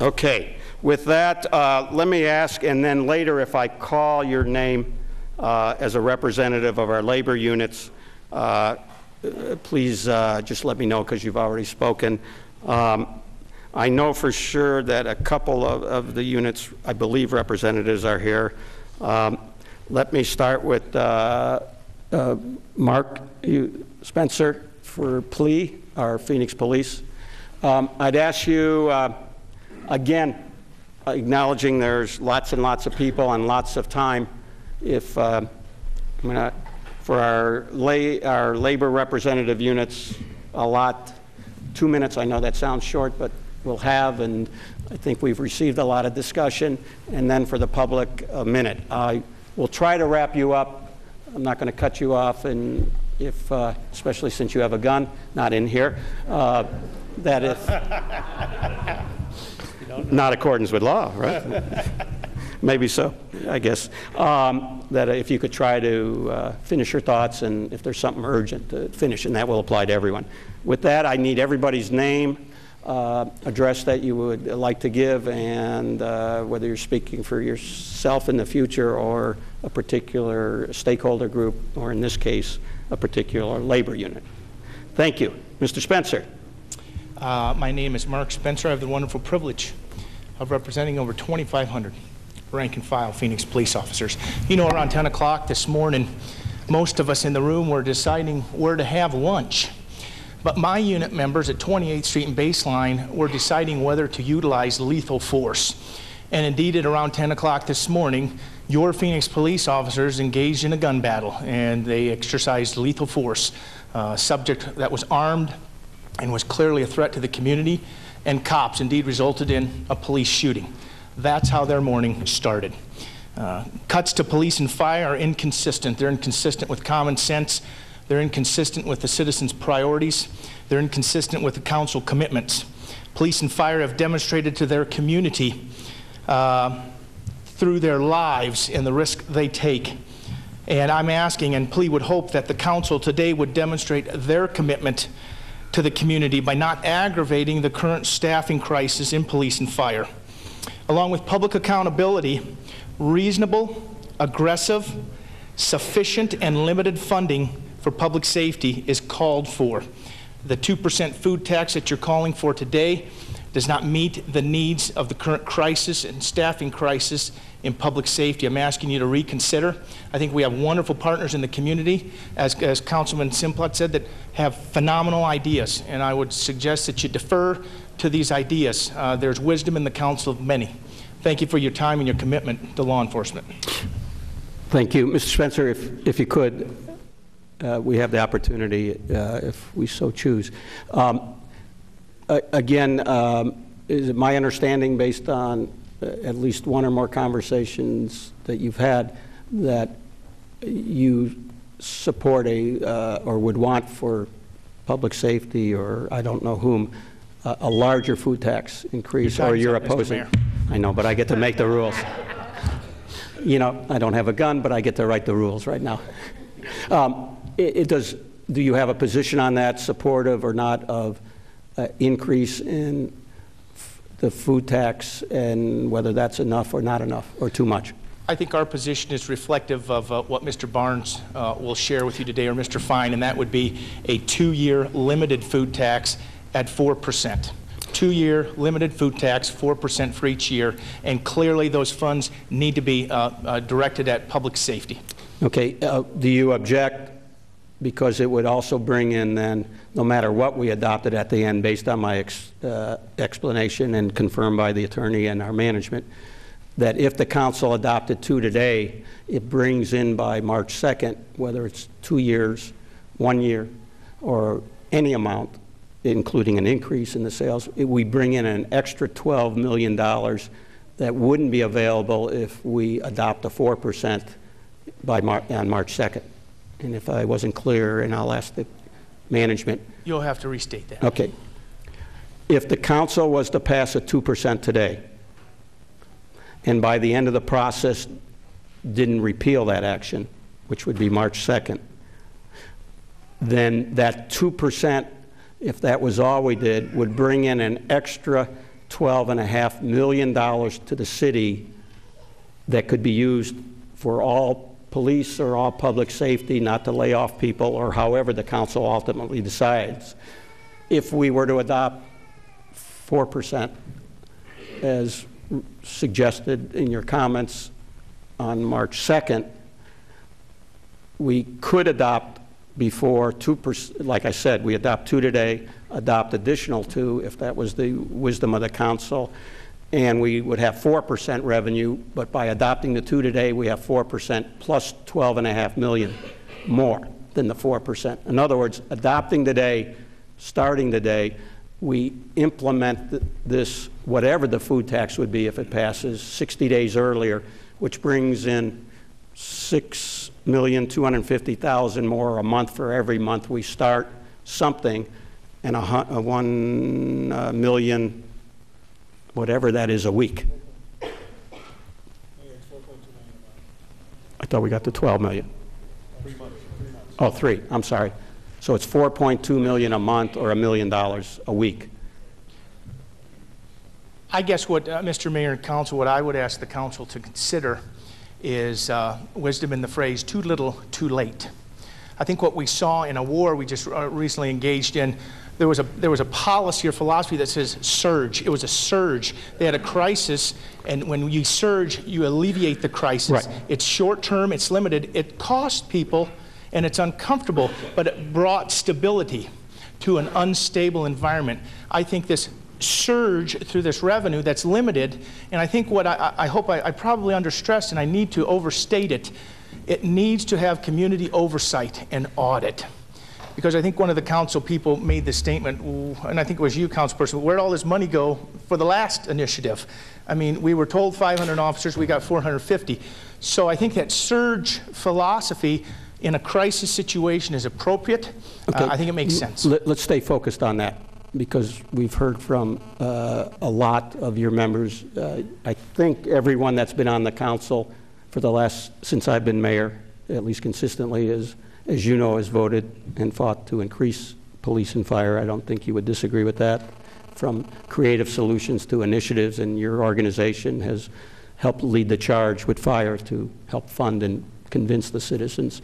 Okay. With that, let me ask, and then later if I call your name as a representative of our labor units, please just let me know because you've already spoken. I know for sure that a couple of the units, I believe representatives are here. Let me start with Mark Spencer for PLEA, our Phoenix Police. I'd ask you, again, acknowledging there's lots and lots of people and lots of time, if for our labor representative units, allot 2 minutes. I know that sounds short, but we'll have, and I think we've received a lot of discussion, and then for the public, a minute. I will try to wrap you up. I'm not going to cut you off, and if, especially since you have a gun, not in here, that if, not accordance with law, right? Maybe so, I guess. That if you could try to finish your thoughts, and if there's something urgent, to finish, and that will apply to everyone. With that, I need everybody's name, address that you would like to give, and whether you're speaking for yourself in the future or a particular stakeholder group, or in this case, a particular labor unit. Thank you. Mr. Spencer. My name is Mark Spencer. I have the wonderful privilege of representing over 2,500 rank and file Phoenix police officers. You know, around 10 o'clock this morning, most of us in the room were deciding where to have lunch. But my unit members at 28th Street and Baseline were deciding whether to utilize lethal force. And indeed, at around 10 o'clock this morning, your Phoenix police officers engaged in a gun battle, and they exercised lethal force. Subject that was armed and was clearly a threat to the community, and cops indeed resulted in a police shooting. That's how their morning started. Cuts to police and fire are inconsistent. They're inconsistent with common sense. They're inconsistent with the citizens' priorities. They're inconsistent with the council commitments. Police and fire have demonstrated to their community through their lives and the risk they take. And I'm asking, and PLEA would hope, that the council today would demonstrate their commitment to the community by not aggravating the current staffing crisis in police and fire. Along with public accountability, reasonable, aggressive, sufficient, and limited funding for public safety is called for. The 2% food tax that you're calling for today does not meet the needs of the current crisis and staffing crisis in public safety. I'm asking you to reconsider. I think we have wonderful partners in the community, as Councilman Simplot said, that have phenomenal ideas, and I would suggest that you defer to these ideas. There's wisdom in the council of many. Thank you for your time and your commitment to law enforcement. Thank you. Mr. Spencer, if you could, we have the opportunity, if we so choose. Again, is it my understanding, based on at least one or more conversations that you've had, that you support or would want for public safety, or I don't know whom, a larger food tax increase, or you're opposing? I know, but I get to make the rules. You know, I don't have a gun, but I get to write the rules right now. Do you have a position on that, supportive or not, of increase in the food tax, and whether that's enough or not enough, or too much? I think our position is reflective of what Mr. Barnes will share with you today, or Mr. Fine, and that would be a 2-year limited food tax at 4%. 2-year limited food tax, 4% for each year, and clearly those funds need to be directed at public safety. Okay. Do you object? Because it would also bring in, then, no matter what we adopted at the end, based on my explanation and confirmed by the attorney and our management, that if the council adopted 2 today, it brings in by March 2nd, whether it's 2 years, 1 year, or any amount, including an increase in the sales, we bring in an extra $12 million that wouldn't be available if we adopt a 4% on March 2nd. And if I wasn't clear, and I'll ask the management. You'll have to restate that. Okay. If the council was to pass a 2% today, and by the end of the process didn't repeal that action, which would be March 2nd, then that 2%, if that was all we did, would bring in an extra $12.5 million to the city that could be used for all police or all public safety, not to lay off people, or however the council ultimately decides. If we were to adopt 4%, as suggested in your comments on March 2nd, we could adopt before 2%, like I said, we adopt 2 today, adopt additional 2 if that was the wisdom of the council, and we would have 4% revenue, but by adopting the 2 today, we have 4% plus $12.5 million more than the 4%. In other words, adopting today, starting today, we implement this, whatever the food tax would be if it passes, 60 days earlier, which brings in $6,250,000 more a month for every month we start something, and $1 million, whatever that is, a week. I thought we got to 12 million. 3 months. Oh, 3, I'm sorry. So it's 4.2 million a month or $1 million a week. I guess what, Mr. Mayor and Council, what I would ask the Council to consider is wisdom in the phrase, too little, too late. I think what we saw in a war we just recently engaged in, there was a policy or philosophy that says surge. It was a surge. They had a crisis, and when you surge, you alleviate the crisis. Right. It's short term, it's limited, it cost people, and it's uncomfortable, but it brought stability to an unstable environment. I think this surge through this revenue that's limited, and I think what I hope I probably understressed, and I need to overstate it, it needs to have community oversight and audit. Because I think one of the council people made the statement, and I think it was you, councilperson, where'd all this money go for the last initiative? I mean, we were told 500 officers, we got 450. So I think that surge philosophy in a crisis situation is appropriate. Okay. I think it makes sense. Let's stay focused on that, because we've heard from a lot of your members. I think everyone that's been on the council for the since I've been mayor, at least consistently, as you know, has voted and fought to increase police and fire. I don't think you would disagree with that. From creative solutions to initiatives, and your organization has helped lead the charge with fire to help fund and convince the citizens.